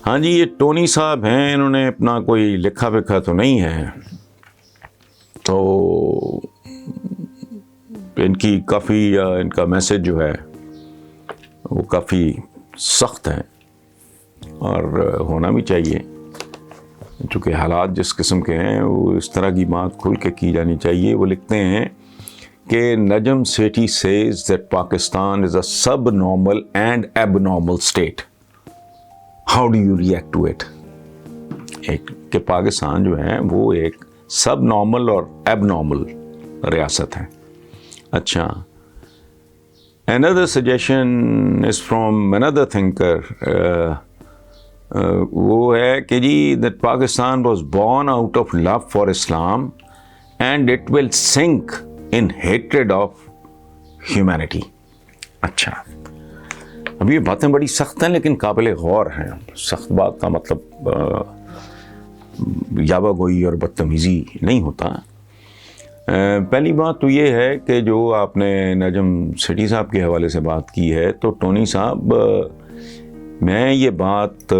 ہاں جی، یہ ٹونی صاحب ہیں، انہوں نے اپنا کوئی لکھا وکھا تو نہیں ہے، تو ان کا میسج جو ہے وہ کافی سخت ہے اور ہونا بھی چاہیے، چونکہ حالات جس قسم کے ہیں وہ اس طرح کی بات کھل کے کی جانی چاہیے۔ وہ لکھتے ہیں کہ Najam Sethi says that Pakistan is a subnormal and abnormal state. How do you react to it? کہ پاکستان جو ہے وہ ایک سب نارمل اور ایب نارمل ریاست ہے۔ اچھا، another suggestion is from another thinker. وہ ہے کہ جی that Pakistan was born out of love for Islam and it will sink in hatred of humanity. اچھا، اب یہ باتیں بڑی سخت ہیں لیکن قابل غور ہیں۔ سخت بات کا مطلب یاوہ گوئی اور بدتمیزی نہیں ہوتا۔ پہلی بات تو یہ ہے کہ جو آپ نے نجم سیٹھی صاحب کے حوالے سے بات کی ہے، تو ٹونی صاحب، میں یہ بات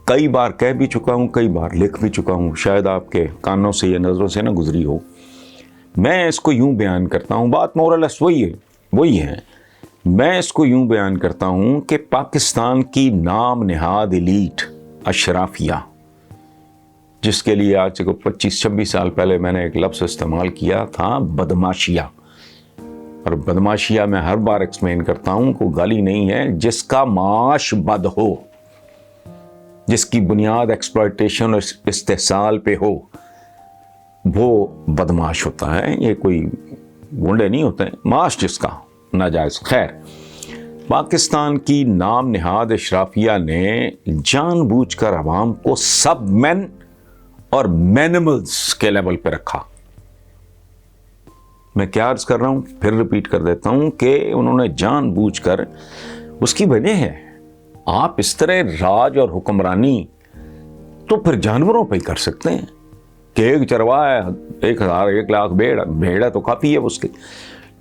کئی بار کہہ بھی چکا ہوں، کئی بار لکھ بھی چکا ہوں، شاید آپ کے کانوں سے یا نظروں سے نہ گزری ہو۔ میں اس کو یوں بیان کرتا ہوں، بات مورلس وہی ہے، میں اس کو یوں بیان کرتا ہوں کہ پاکستان کی نام نہاد ایلیٹ اشرافیہ، جس کے لیے آج سے 25-26 سال پہلے میں نے ایک لفظ استعمال کیا تھا، بدماشیہ، اور بدماشیہ میں ہر بار ایکسپلین کرتا ہوں، کوئی گالی نہیں ہے، جس کا معاش بد ہو، جس کی بنیاد ایکسپلائٹیشن اور استحصال پہ ہو، وہ بدماش ہوتا ہے۔ یہ کوئی گنڈے نہیں ہوتے، معاش جس کا ناجائز۔ خیر، پاکستان کی نام نہاد اشرافیہ نے جان بوجھ کر عوام کو سب مین اور مینیملز کے لیول پہ رکھا۔ میں کیا عرض کر رہا ہوں، پھر ریپیٹ کر دیتا ہوں کہ انہوں نے جان بوجھ کر، اس کی وجہ ہے آپ اس طرح راج اور حکمرانی تو پھر جانوروں پہ ہی کر سکتے ہیں کہ ایک چرواہ ہے، 1000 1 لاکھ بھیڑ ہے تو کافی ہے اس کی۔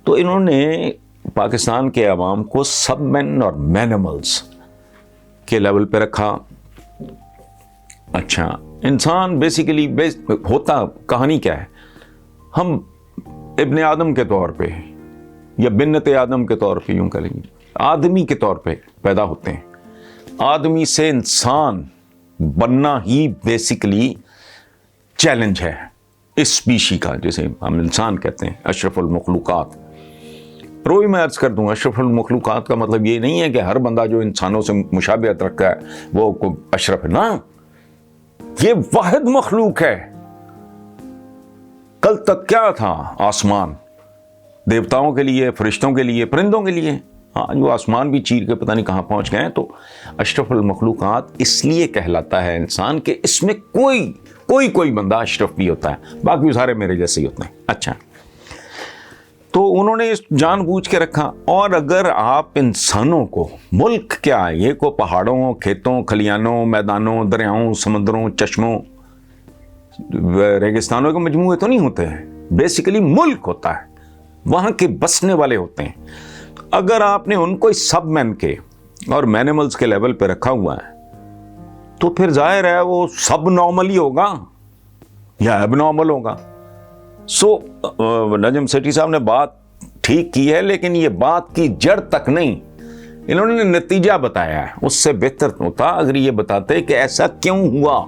تو انہوں نے پاکستان کے عوام کو سب مین اور مینیملز کے لیول پہ رکھا۔ اچھا، انسان بیسیکلی ہوتا کہانی کیا ہے، ہم ابن آدم کے طور پہ یا بنت آدم کے طور پہ، یوں کہیں گے، آدمی کے طور پہ پیدا ہوتے ہیں۔ آدمی سے انسان بننا ہی بیسیکلی چیلنج ہے اس اسپیشی کا، جسے ہم انسان کہتے ہیں، اشرف المخلوقات۔ روئی میں عرض کر دوں، اشرف المخلوقات کا مطلب یہ نہیں ہے کہ ہر بندہ جو انسانوں سے مشابہت رکھتا ہے وہ اشرف ہے، نہ، یہ واحد مخلوق ہے۔ کل تک کیا تھا آسمان؟ دیوتاؤں کے لیے، فرشتوں کے لیے، پرندوں کے لیے، آج وہ آسمان بھی چیر کے پتہ نہیں کہاں پہنچ گئے ہیں۔ تو اشرف المخلوقات اس لیے کہلاتا ہے انسان کہ اس میں کوئی بندہ اشرف بھی ہوتا ہے، باقی سارے میرے جیسے ہی ہوتے ہیں۔ اچھا، تو انہوں نے جان بوجھ کے رکھا۔ اور اگر آپ انسانوں کو، ملک کیا ہے، یہ کو پہاڑوں، کھیتوں، کھلیانوں، میدانوں، دریاؤں، سمندروں، چشموں، ریگستانوں کے مجموعے تو نہیں ہوتے ہیں، بیسیکلی ملک ہوتا ہے، وہاں کے بسنے والے ہوتے ہیں۔ اگر آپ نے ان کو سب مین کے اور مینیملز کے لیول پہ رکھا ہوا ہے تو پھر ظاہر ہے وہ سب نارمل ہی ہوگا یا ایب نارمل ہوگا۔ نجم سیٹھی صاحب نے بات ٹھیک کی ہے، لیکن یہ بات کی جڑ تک نہیں، انہوں نے نتیجہ بتایا ہے۔ اس سے بہتر ہوتا اگر یہ بتاتے کہ ایسا کیوں ہوا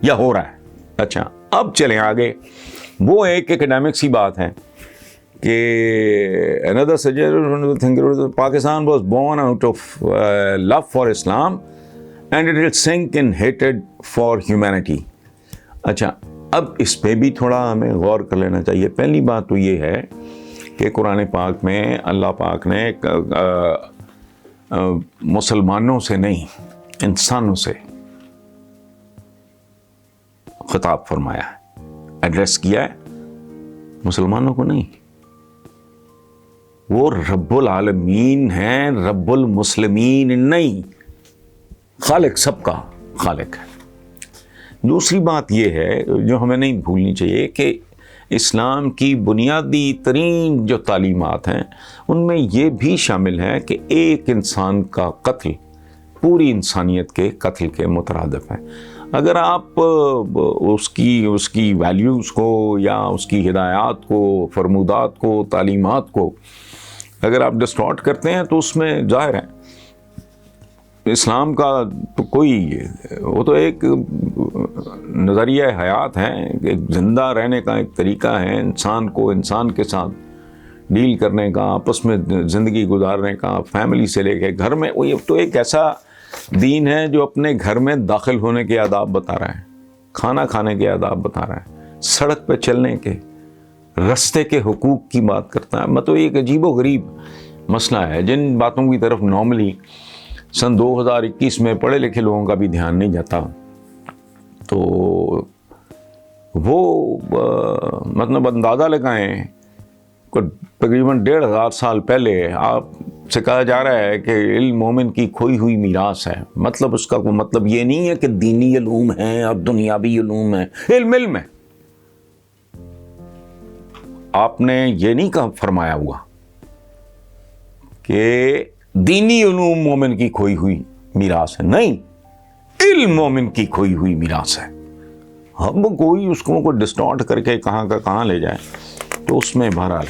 یا ہو رہا ہے۔ اچھا، اب چلیں آگے۔ وہ ایک ایکڈیمک سی بات ہے کہ another suggestion, Pakistan was born out of love for Islam and it will sink in hatred for humanity. اچھا، اب اس پہ بھی تھوڑا ہمیں غور کر لینا چاہیے۔ پہلی بات تو یہ ہے کہ قرآن پاک میں اللہ پاک نے مسلمانوں سے نہیں، انسانوں سے خطاب فرمایا ہے، ایڈریس کیا ہے، مسلمانوں کو نہیں۔ وہ رب العالمین ہیں، رب المسلمین نہیں، خالق، سب کا خالق ہے۔ دوسری بات یہ ہے جو ہمیں نہیں بھولنی چاہیے کہ اسلام کی بنیادی ترین جو تعلیمات ہیں ان میں یہ بھی شامل ہے کہ ایک انسان کا قتل پوری انسانیت کے قتل کے مترادف ہے۔ اگر آپ اس کی ویلیوز کو یا اس کی ہدایات کو، فرمودات کو، تعلیمات کو اگر آپ ڈسٹارٹ کرتے ہیں تو اس میں ظاہر ہے اسلام کا تو وہ تو ایک نظریہ حیات ہے، ایک زندہ رہنے کا ایک طریقہ ہے، انسان کو انسان کے ساتھ ڈیل کرنے کا، آپس میں زندگی گزارنے کا، فیملی سے لے کے گھر میں، وہ تو ایک ایسا دین ہے جو اپنے گھر میں داخل ہونے کے آداب بتا رہا ہے، کھانا کھانے کے آداب بتا رہا ہے، سڑک پہ چلنے کے، رستے کے حقوق کی بات کرتا ہے۔ مطلب ایک عجیب و غریب مسئلہ ہے جن باتوں کی طرف نارملی سن 2021 میں پڑھے لکھے لوگوں کا بھی دھیان نہیں جاتا۔ تو وہ مطلب اندازہ لگائیں، تقریباً 1500 سال پہلے آپ سے کہا جا رہا ہے کہ علم مومن کی کھوئی ہوئی میراث ہے۔ مطلب اس کا کوئی مطلب یہ نہیں ہے کہ دینی علوم ہیں اور دنیاوی علوم ہیں، علم ہے۔ آپ نے یہ نہیں کہا فرمایا ہوا کہ دینی علوم مومن کی کھوئی ہوئی میراث ہے، نہیں، علم مومن کی کھوئی ہوئی میراث ہے۔ اب کوئی اس کو ڈسٹارٹ کر کے کہاں کا کہاں لے جائے تو اس میں بہرحال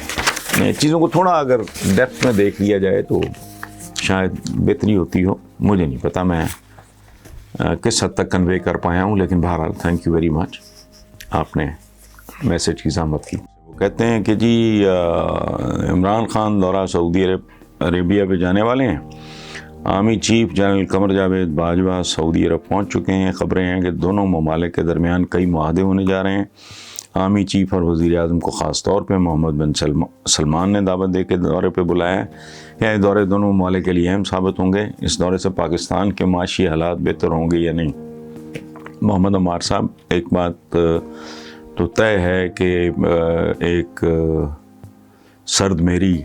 چیزوں کو تھوڑا اگر ڈیپتھ میں دیکھ لیا جائے تو شاید بہتری ہوتی ہو، مجھے نہیں پتا میں کس حد تک کنوے کر پایا ہوں، لیکن بہرحال تھینک یو ویری مچ، آپ نے میسج کی زحمت کی۔ وہ کہتے ہیں کہ جی عمران خان دورہ سعودی عربیہ پہ جانے والے ہیں، army chief general Qamar Javed Bajwa سعودی عرب پہنچ چکے ہیں۔ خبریں ہیں کہ دونوں ممالک کے درمیان کئی معاہدے ہونے جا رہے ہیں۔ آرمی چیف اور وزیر اعظم کو خاص طور پہ محمد بن سلمان نے دعوت دے کے دورے پہ بلایا ہے۔ یہ دورے دونوں ممالک کے لیے اہم ثابت ہوں گے۔ اس دورے سے پاکستان کے معاشی حالات بہتر ہوں گے یا نہیں؟ محمد عمار صاحب، ایک بات تو طے ہے کہ ایک سرد مہری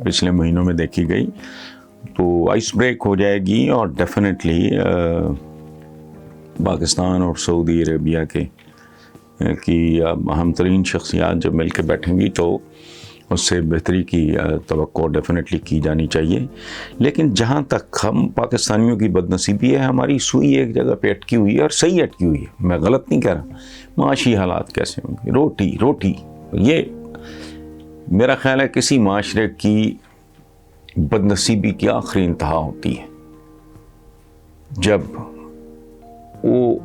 پچھلے مہینوں میں دیکھی گئی تو آئس بریک ہو جائے گی، اور ڈیفینیٹلی پاکستان اور سعودی عربیہ کی اہم ترین شخصیات جب مل کے بیٹھیں گی تو اس سے بہتری کی توقع ڈیفینیٹلی کی جانی چاہیے۔ لیکن جہاں تک ہم پاکستانیوں کی بد نصیبی ہے، ہماری سوئی ایک جگہ پہ اٹکی ہوئی ہے، اور صحیح اٹکی ہوئی ہے، میں غلط نہیں کہہ رہا۔ معاشی حالات کیسے ہوں گے؟ روٹی یہ میرا خیال ہے کسی معاشرے کی بد نصیبی کی آخری انتہا ہوتی ہے جب وہ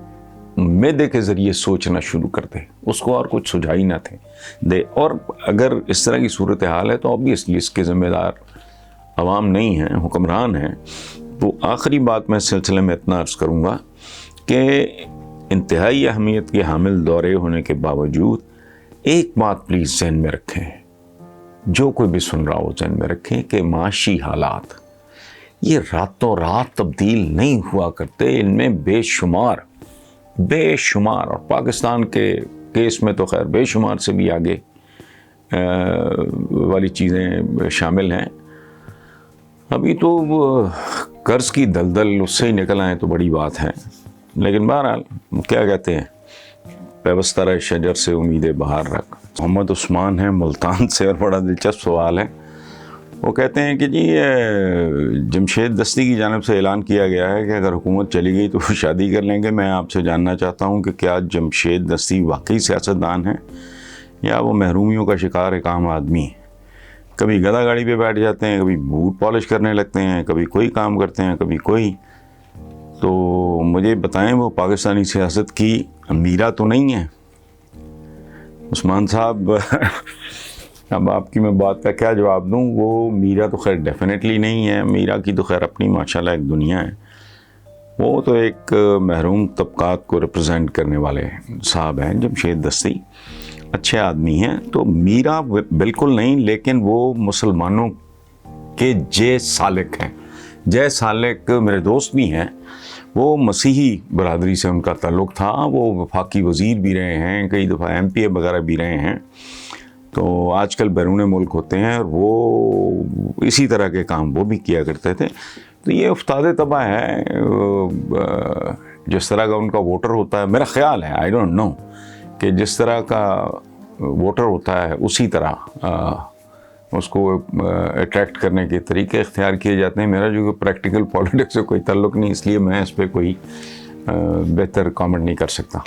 معدے کے ذریعے سوچنا شروع کر دے، اس کو اور کچھ سجھائی نہ دے۔ اور اگر اس طرح کی صورتحال ہے تو obviously اس کے ذمہ دار عوام نہیں ہیں، حکمران ہیں۔ تو آخری بات میں اس سلسلے میں اتنا عرض کروں گا کہ انتہائی اہمیت کے حامل دورے ہونے کے باوجود ایک بات پلیز ذہن میں رکھیں، جو کوئی بھی سن رہا ہو ذہن میں رکھیں کہ معاشی حالات یہ راتوں رات تبدیل نہیں ہوا کرتے، ان میں بے شمار اور پاکستان کے کیس میں تو خیر بے شمار سے بھی آگے والی چیزیں شامل ہیں۔ ابھی تو قرض کی دلدل اس سے ہی نکل آئے تو بڑی بات ہے، لیکن بہرحال کیا کہتے ہیں، پیوستہ شجر سے امید بہار رکھ۔ محمد عثمان ہیں ملتان سے، اور بڑا دلچسپ سوال ہے۔ وہ کہتے ہیں کہ جی جمشید دستی کی جانب سے اعلان کیا گیا ہے کہ اگر حکومت چلی گئی تو وہ شادی کر لیں گے۔ میں آپ سے جاننا چاہتا ہوں کہ کیا جمشید دستی واقعی سیاستدان ہے یا وہ محرومیوں کا شکار ایک عام آدمی ہے؟ کبھی گدھا گاڑی پہ بیٹھ جاتے ہیں، کبھی بوٹ پالش کرنے لگتے ہیں، کبھی کوئی کام کرتے ہیں، کبھی کوئی۔ تو مجھے بتائیں وہ پاکستانی سیاست کی میرا تو نہیں ہے؟ عثمان صاحب اب آپ کی میں بات کا کیا جواب دوں؟ وہ میرا تو خیر ڈیفینیٹلی نہیں ہے، میرا کی تو خیر اپنی ماشاءاللہ ایک دنیا ہے۔ وہ تو ایک محروم طبقات کو ریپرزینٹ کرنے والے صاحب ہیں جمشید دستی، اچھے آدمی ہیں۔ تو میرا بالکل نہیں، لیکن وہ مسلمانوں کے جے سالک ہیں۔ جے سالک میرے دوست بھی ہیں، وہ مسیحی برادری سے ان کا تعلق تھا، وہ وفاقی وزیر بھی رہے ہیں، کئی دفعہ ایم پی اے وغیرہ بھی رہے ہیں، تو آج کل بیرون ملک ہوتے ہیں، اور وہ اسی طرح کے کام وہ بھی کیا کرتے تھے۔ تو یہ افتاد طبع ہے، جس طرح کا ان کا ووٹر ہوتا ہے، میرا خیال ہے، آئی ڈونٹ نو، کہ جس طرح کا ووٹر ہوتا ہے اسی طرح اس کو اٹریکٹ کرنے کے طریقے اختیار کیے جاتے ہیں. میرا جو پریکٹیکل پالیٹکس سے کوئی تعلق نہیں، اس لیے میں اس پہ کوئی بہتر کامنٹ نہیں کر سکتا.